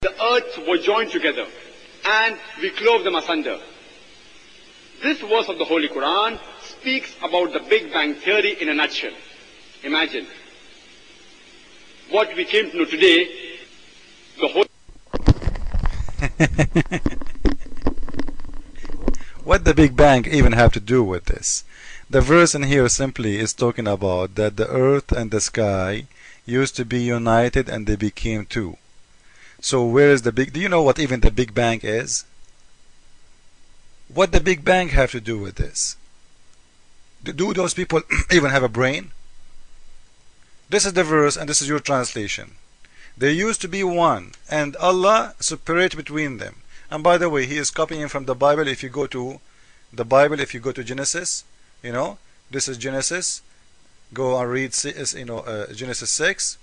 The earths were joined together and we clove them asunder. This verse of the Holy Quran speaks about the Big Bang theory in a nutshell. Imagine what we came to know today, the whole What the Big Bang even have to do with this? The verse in here simply is talking about that the earth and the sky used to be united and they became two. So where is the big, do you know what even the Big Bang is? What the Big Bang have to do with this? Do those people even have a brain? This is the verse and this is your translation. There used to be one and Allah separated between them. And by the way, he is copying from the Bible. If you go to the Bible, if you go to Genesis, you know, this is Genesis. Go and read, Genesis 6,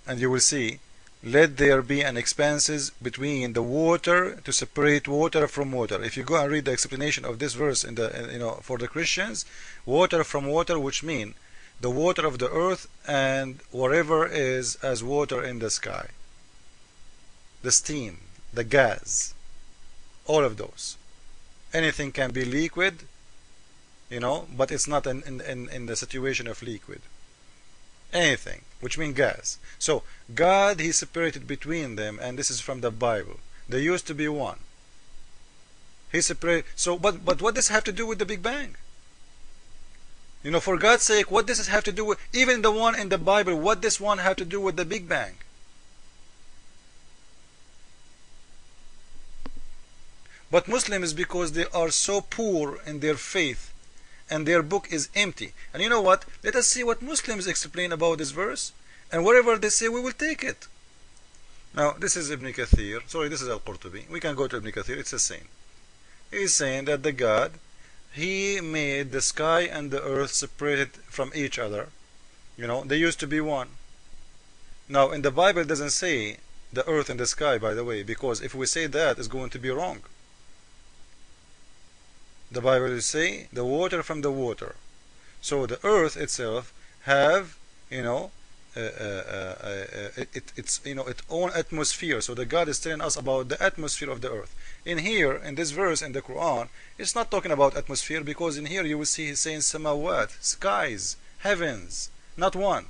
and you will see, let there be an expanses between the water to separate water from water. If you go and read the explanation of this verse in the, for the Christians, water from water, which mean the water of the earth and whatever is as water in the sky, the steam, the gas, all of those. Anything can be liquid, but it's not in the situation of liquid. Anything, which means gas. So God, he separated between them, and this is from the Bible. There used to be one. He separated. So, but what does have to do with the Big Bang? For God's sake, what does this have to do with, even the one in the Bible, what does one have to do with the Big Bang? But Muslims, because they are so poor in their faith and their book is empty. And you know what? Let us see what Muslims explain about this verse, and whatever they say, we will take it. Now, this is Ibn Kathir. Sorry, this is Al-Qurtubi. We can go to Ibn Kathir. It's the same. He is saying that the God, he made the sky and the earth separated from each other. They used to be one. Now, in the Bible, it doesn't say the earth and the sky, by the way, because if we say that, it's going to be wrong. The Bible will say the water from the water. So the earth itself have, its own atmosphere. So the God is telling us about the atmosphere of the earth. In here, in this verse in the Quran, it's not talking about atmosphere, because in here you will see he's saying samawat, skies, heavens, not one.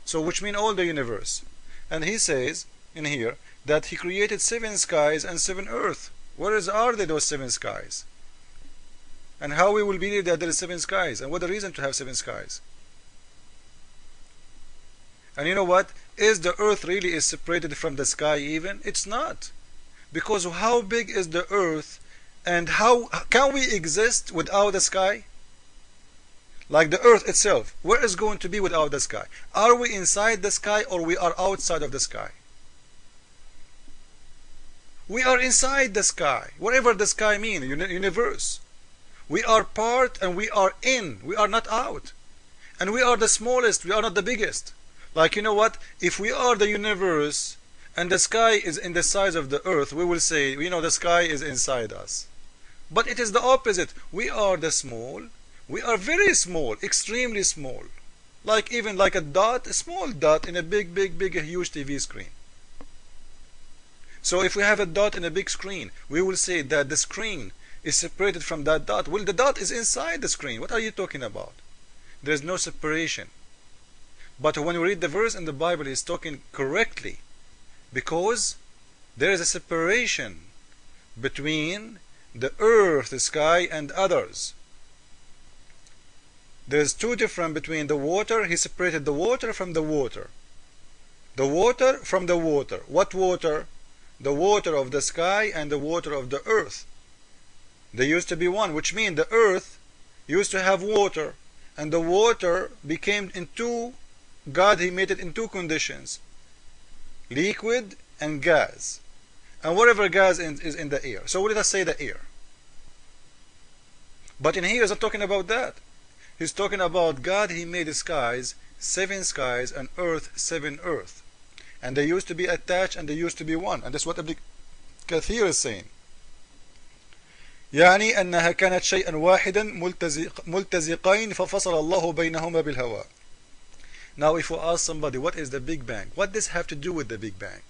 So which mean all the universe. And he says in here that he created 7 skies and 7 earth. Where are they, those 7 skies? And how we will believe that there is 7 skies? And what the reason to have 7 skies? And you know what? Is the earth really is separated from the sky even? It's not. Because how big is the earth, and how can we exist without the sky? Like the earth itself, where is going to be without the sky? Are we inside the sky or we are outside of the sky? We are inside the sky, whatever the sky means, universe. We are part and we are in, we are not out. And we are the smallest, we are not the biggest. Like, you know what? If we are the universe and the sky is in the size of the earth, we will say, the sky is inside us. But it is the opposite. We are the small, we are very small, extremely small. Like even like a dot, a small dot in a big, huge TV screen. So if we have a dot in a big screen, we will say that the screen is separated from that dot. Well, the dot is inside the screen. What are you talking about? There is no separation. But when we read the verse in the Bible, it's talking correctly, because there is a separation between the earth, the sky, and others. There's 2 different between the water. He separated the water from the water. The water from the water. What water? The water of the sky and the water of the earth. They used to be one, which means the earth used to have water, and the water became into, God, he made it in 2 conditions, liquid and gas. And whatever gas is in the air. So let us say the air. But in here he's not talking about that. He's talking about God, he made the skies, 7 skies, and earth, 7 earth. And they used to be attached and they used to be one. And that's what Ibn Kathir is saying. يعني أنها كانت شيئا واحدا ملتزقين ففصل الله بينهما بالهواء. Now if we ask somebody what is the Big Bang, what does have to do with the Big Bang?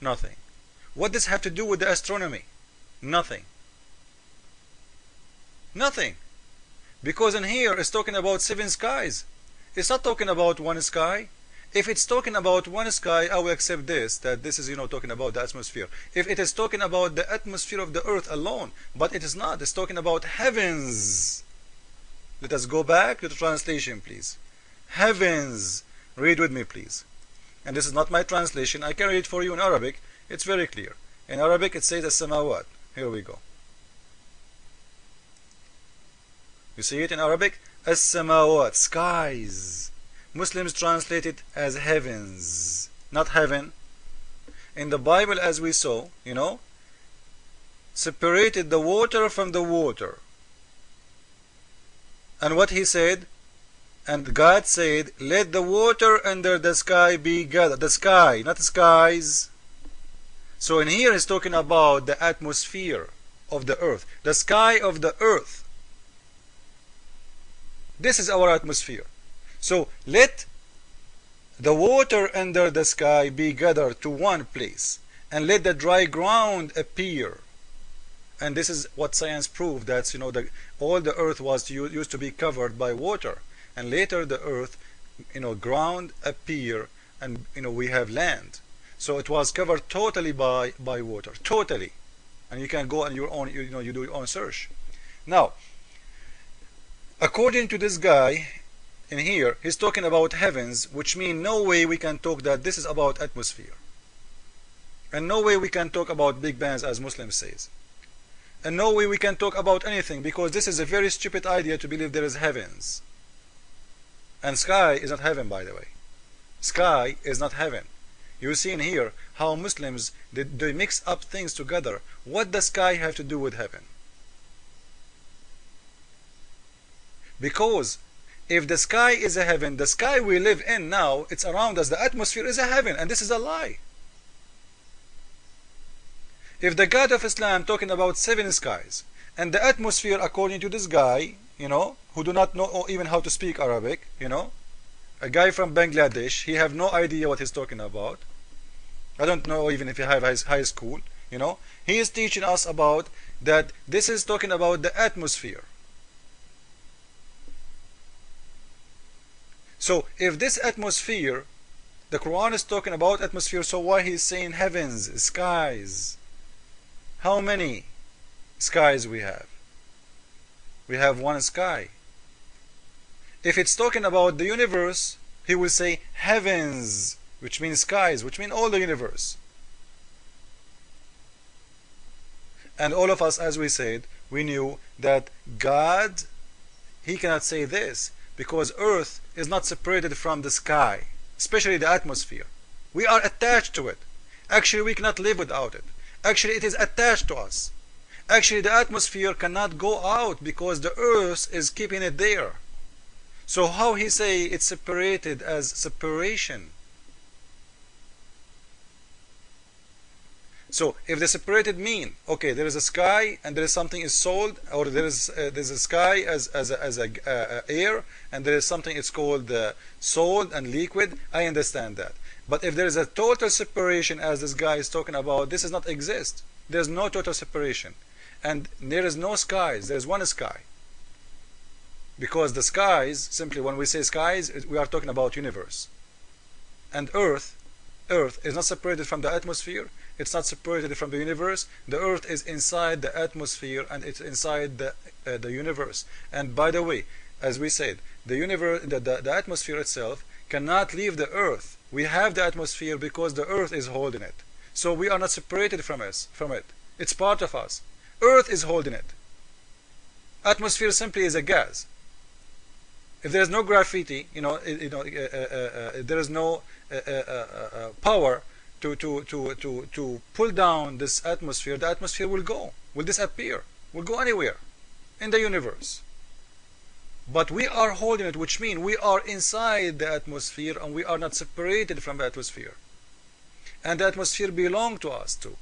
Nothing. What does have to do with the astronomy? Nothing. Nothing. Because in here it's talking about 7 skies. It's not talking about one sky. If it's talking about one sky, I will accept this, that this is, talking about the atmosphere. If it is talking about the atmosphere of the earth alone, but it is not. It's talking about heavens. Let us go back to the translation, please. Heavens. Read with me, please. And this is not my translation. I can read it for you in Arabic. It's very clear. In Arabic, it says as-samawat. Here we go. You see it in Arabic? As-samawat, skies. Muslims translate it as heavens, not heaven. In the Bible, as we saw, separated the water from the water. And what he said? And God said, let the water under the sky be gathered. The sky, not the skies. So in here he's talking about the atmosphere of the earth. The sky of the earth. This is our atmosphere. So let the water under the sky be gathered to one place, and let the dry ground appear. And this is what science proved, that all the earth was used to be covered by water, and later the earth, ground appear, and we have land. So it was covered totally by water, totally. And you can go on your own, you do your own search. Now, according to this guy in here, he's talking about heavens, which means no way we can talk that this is about atmosphere. And no way we can talk about big bangs as Muslims says. And no way we can talk about anything, because this is a very stupid idea to believe there is heavens. And sky is not heaven, by the way. Sky is not heaven. You see in here how Muslims, they mix up things together. What does sky have to do with heaven? Because if the sky is a heaven, the sky we live in now, it's around us, the atmosphere is a heaven, and this is a lie. If the God of Islam talking about 7 skies, and the atmosphere according to this guy, who do not know even how to speak Arabic, a guy from Bangladesh, he have no idea what he's talking about. I don't know even if he have high school, he is teaching us about that this is talking about the atmosphere. So if this atmosphere, the Quran is talking about atmosphere, so why he's saying heavens, skies? How many skies we have? We have one sky. If it's talking about the universe, he will say heavens, which means skies, which means all the universe. And all of us, as we said, we knew that God, he cannot say this, because earth is not separated from the sky, especially the atmosphere. We are attached to it. Actually, we cannot live without it. Actually, it is attached to us. Actually, the atmosphere cannot go out because the earth is keeping it there. So how he say it's separated as separation? So if the separated mean, okay, there is a sky and there is something is sold, or there's a sky as a air, and there is something it's called solid and liquid, I understand that. But if there is a total separation, as this guy is talking about, this does not exist. There's no total separation, and there is no skies. There is one sky. Because the skies, simply when we say skies, we are talking about universe. And Earth is not separated from the atmosphere. It's not separated from the universe. The earth is inside the atmosphere, and it's inside the universe. And by the way, as we said, the universe, the atmosphere itself cannot leave the earth. We have the atmosphere because the earth is holding it. So we are not separated from it. It's part of us. Earth is holding it. Atmosphere simply is a gas. If there is no graffiti, there is no power to pull down this atmosphere, the atmosphere will disappear, will go anywhere in the universe. But we are holding it, which means we are inside the atmosphere and we are not separated from the atmosphere. And the atmosphere belongs to us too.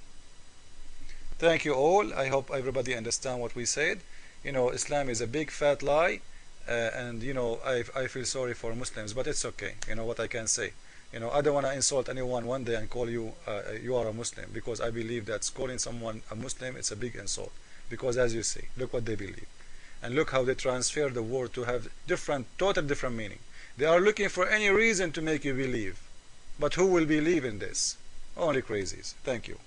Thank you all. I hope everybody understand what we said. Islam is a big fat lie, and I feel sorry for Muslims, but it's okay. What I can say. I don't want to insult anyone one day and call you you are a Muslim, because I believe that calling someone a Muslim, it's a big insult. Because as you see, look what they believe, and look how they transfer the word to have total different meaning. They are looking for any reason to make you believe, but who will believe in this? Only crazies. Thank you.